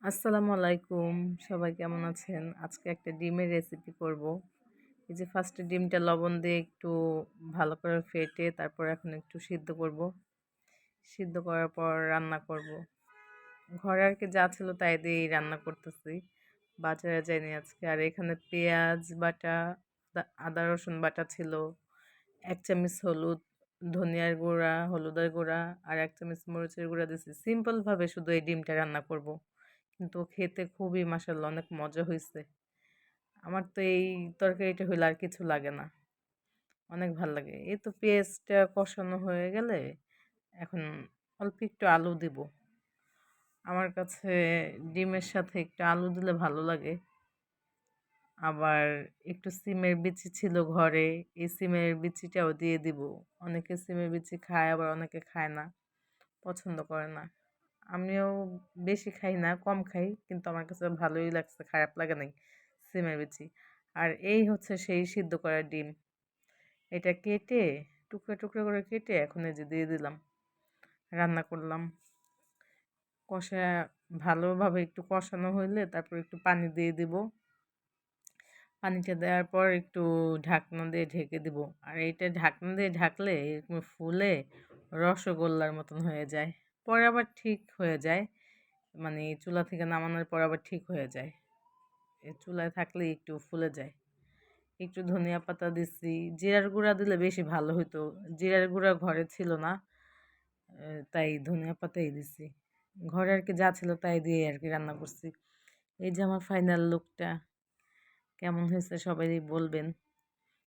আসসালামু আলাইকুম। সবাই কেমন আছেন? আজকে একটা ডিমের রেসিপি করব। এই যে ফার্স্টে ডিমটা লবণ দিয়ে একটু ভালো করে ফেটে তারপর এখন একটু সিদ্ধ করব। সিদ্ধ করার পর রান্না করব। ঘরে আর কি যা ছিল তাই দিয়েই রান্না করতেছি। বাজারে যাইনি আজকে। আর এখানে পেঁয়াজ বাটা, আদা রসুন বাটা ছিল, ১ চামচ হলুদ, ধনিয়ার গুঁড়া, হলুদের গুঁড়া আর ১ চামচ মরিচের গুঁড়া দিছি। সিম্পলভাবে শুধু এই ডিমটা রান্না করব। কিন্তু খেতে খুবই মাশাআল্লাহ অনেক মজা হইছে। আমার তো এই তরকারিটা হইলে আর কিছু লাগে না। অনেক ভাল লাগে। এই তো পেঁয়াজটা কষানো হয়ে গেলে এখন অল্প একটু আলু দিব। আমার কাছে ডিমের সাথে একটু আলু দিলে ভালো লাগে। আবার একটু সিমের বিচি ছিল ঘরে। এই সিমের বিচিটাও দিয়ে দিব। অনেকে সিমের বিচি খায় আবার অনেকে খায় না। পছন্দ করে না। আমিও বেশি খাই না, কম খাই। কিন্তু আমার কাছে ভালোই লাগছে, খারাপ লাগে নাই সিমের বিচি। আর এই হচ্ছে সেই সিদ্ধ করা ডিম। এটা কেটে টুকরা টুকরা করে কেটে এখন এই যে দিয়ে দিলাম। রান্না করলাম। কষা ভালোভাবে একটু কষানো হইলে তারপর একটু পানি দিয়ে দিব। পানিটা দেওয়ার পর একটু ঢাকনা দিয়ে ঢেকে দিব। আর এইটা ঢাকনা দিয়ে ঢাকলে এরকম ফুলে রসগোল্লার মতন হয়ে যায়। পরে আবার ঠিক হয়ে যায়। মানে চুলা থেকে নামানোর পর আবার ঠিক হয়ে যায়। চুলায় থাকলেই একটু ফুলে যায়। একটু ধনিয়া পাতা দিছি। জিরার গুঁড়া দিলে বেশি ভালো হতো। জিরার গুঁড়া ঘরে ছিল না। তাই ধনিয়া পাতাই দিছি। ঘরে আর কি যা ছিল তাই দিয়ে আর কি রান্না করছি। এই যে আমার ফাইনাল লুকটা কেমন হয়েছে সবাই বলবেন।